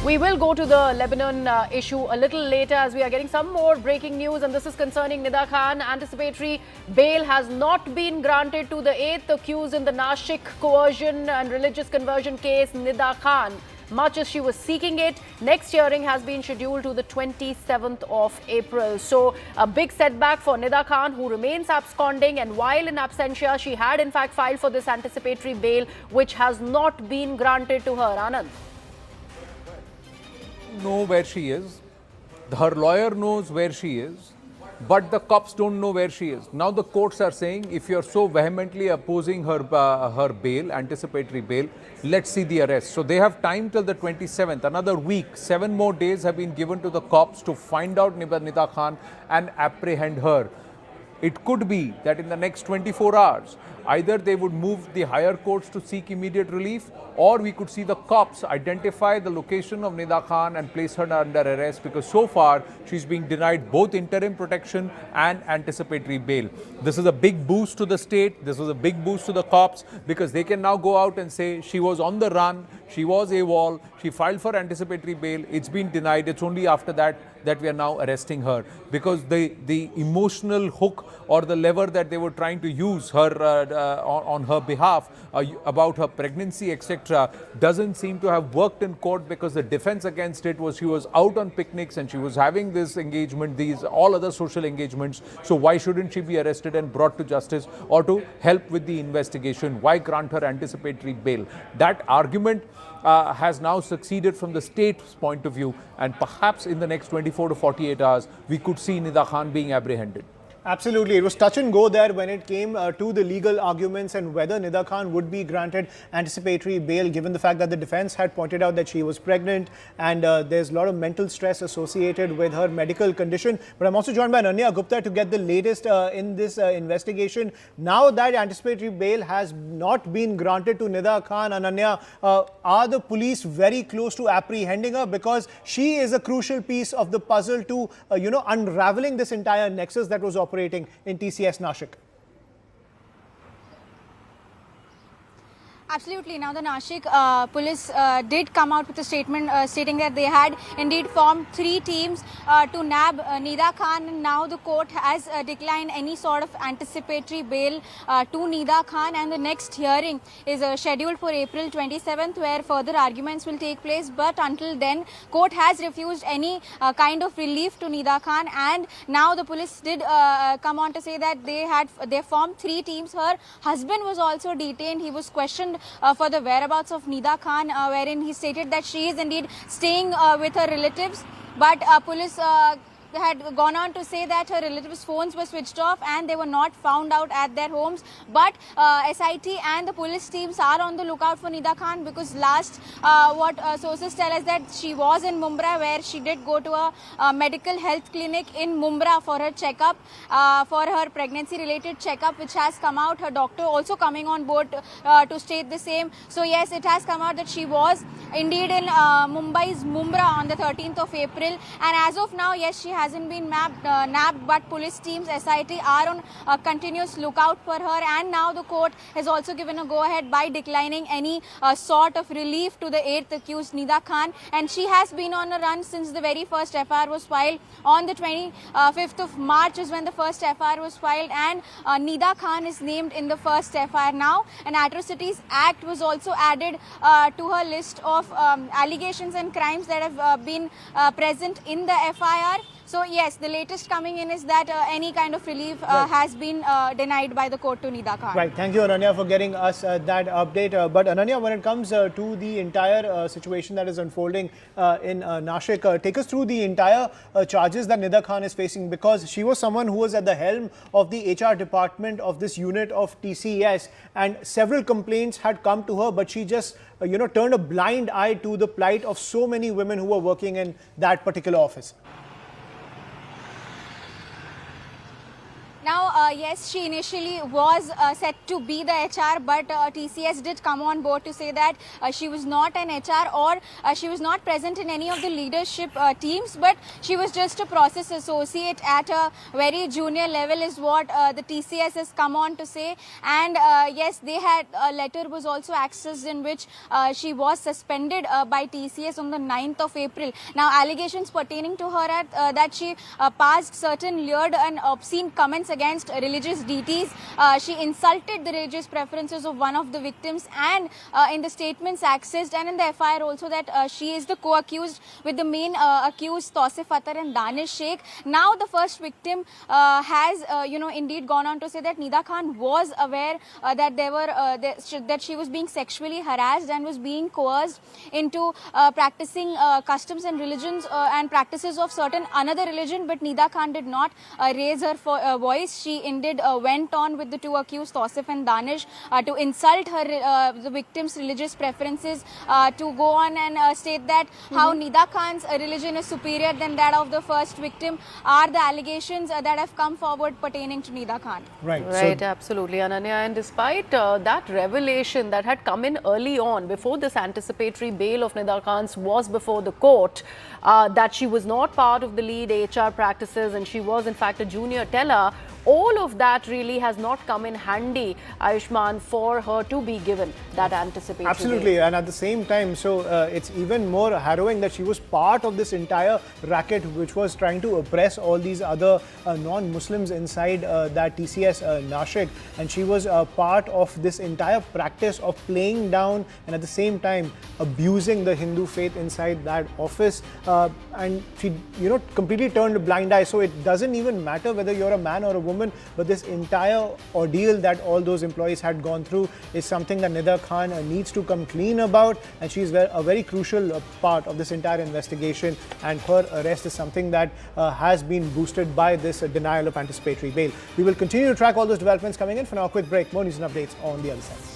We will go to the Lebanon issue a little later as we are getting some more breaking news, and this is concerning Nida Khan. Anticipatory bail has not been granted to the 8th accused in the Nashik coercion and religious conversion case, Nida Khan. Much as she was seeking it, next hearing has been scheduled to the 27th of April. So a big setback for Nida Khan, who remains absconding, and while in absentia, she had in fact filed for this anticipatory bail, which has not been granted to her. Anand. Know where she is. Her lawyer knows where she is, but the cops don't know where she is. Now the courts are saying, if you're so vehemently opposing her bail, anticipatory bail, let's see the arrest. So they have time till the 27th, another week. 7 more days have been given to the cops to find out Nida Khan and apprehend her. It could be that in the next 24 hours, either they would move the higher courts to seek immediate relief, or we could see the cops identify the location of Nida Khan and place her under arrest, because so far she's being denied both interim protection and anticipatory bail. This is a big boost to the state. This was a big boost to the cops, because they can now go out and say she was on the run, she was AWOL, she filed for anticipatory bail, it's been denied. It's only after that we are now arresting her, because the emotional hook or the lever that they were trying to use her on her behalf about her pregnancy, etc., doesn't seem to have worked in court, because the defense against it was she was out on picnics and she was having this engagement, these all other social engagements. So why shouldn't she be arrested and brought to justice, or to help with the investigation? Why grant her anticipatory bail? That argument has now succeeded from the state's point of view, and perhaps in the next 24 to 48 hours, we could see Nida Khan being apprehended. Absolutely. It was touch and go there when it came to the legal arguments and whether Nida Khan would be granted anticipatory bail, given the fact that the defense had pointed out that she was pregnant and there's a lot of mental stress associated with her medical condition. But I'm also joined by Ananya Gupta to get the latest in this investigation. Now that anticipatory bail has not been granted to Nida Khan, Ananya, are the police very close to apprehending her? Because she is a crucial piece of the puzzle to, unraveling this entire nexus that was operating in TCS Nashik. Absolutely. Now the Nashik police did come out with a statement stating that they had indeed formed 3 teams to nab Nida Khan, and now the court has declined any sort of anticipatory bail to Nida Khan, and the next hearing is scheduled for April 27th, where further arguments will take place. But until then, court has refused any kind of relief to Nida Khan, and now the police did come on to say that they formed 3 teams. Her husband was also detained. He was questioned for the whereabouts of Nida Khan, wherein he stated that she is indeed staying with her relatives, but police had gone on to say that her relatives' phones were switched off and they were not found out at their homes. But SIT and the police teams are on the lookout for Nida Khan, because last what sources tell us that she was in Mumbai, where she did go to a medical health clinic in Mumbai for her checkup, for her pregnancy related checkup, which has come out. Her doctor also coming on board to state the same. So yes, it has come out that she was indeed in Mumbai's Mumbai on the 13th of April, and as of now, yes, she hasn't been nabbed, but police teams, SIT, are on a continuous lookout for her. And now the court has also given a go-ahead by declining any sort of relief to the 8th accused, Nida Khan, and she has been on a run since the very first FIR was filed. On the 25th of March is when the first FIR was filed, and Nida Khan is named in the first FIR. Now an Atrocities Act was also added to her list of allegations and crimes that have been present in the FIR. So yes, the latest coming in is that any kind of relief has been denied by the court to Nida Khan. Right. Thank you, Ananya, for getting us that update. But Ananya, when it comes to the entire situation that is unfolding in Nashik, take us through the entire charges that Nida Khan is facing, because she was someone who was at the helm of the HR department of this unit of TCS, and several complaints had come to her, but she just turned a blind eye to the plight of so many women who were working in that particular office. Now, yes, she initially was set to be the HR, but TCS did come on board to say that she was not an HR or she was not present in any of the leadership teams, but she was just a process associate at a very junior level is what the TCS has come on to say. And yes, they had a letter was also accessed in which she was suspended by TCS on the 9th of April. Now, allegations pertaining to her are that she passed certain lewd and obscene comments against religious deities. She insulted the religious preferences of one of the victims, and in the statements accessed and in the FIR also that she is the co-accused with the main accused Tausif Atar and Danish Sheikh. Now the first victim has indeed gone on to say that Nida Khan was aware that that she was being sexually harassed and was being coerced into practicing customs and religions and practices of certain another religion, but Nida Khan did not raise her voice. She indeed went on with the two accused, Tausif and Danish, to insult her the victim's religious preferences, to go on and state that how Nida Khan's religion is superior than that of the first victim are the allegations that have come forward pertaining to Nida Khan. Right. Right, So, absolutely, Ananya. And despite that revelation that had come in early on, before this anticipatory bail of Nida Khan's was before the court, that she was not part of the lead HR practices and she was in fact a junior teller, all of that really has not come in handy, Ayushman, for her to be given that anticipatory absolutely, bail. and at the same time, so it's even more harrowing that she was part of this entire racket which was trying to oppress all these other non-Muslims inside that TCS Nashik, and she was part of this entire practice of playing down and at the same time abusing the Hindu faith inside that office, and she completely turned a blind eye. So it doesn't even matter whether you're a man or a woman, but this entire ordeal that all those employees had gone through is something that Nida Khan needs to come clean about, and she's a very crucial part of this entire investigation, and her arrest is something that has been boosted by this denial of anticipatory bail. We will continue to track all those developments coming in. For now, a quick break. More news and updates on the other side.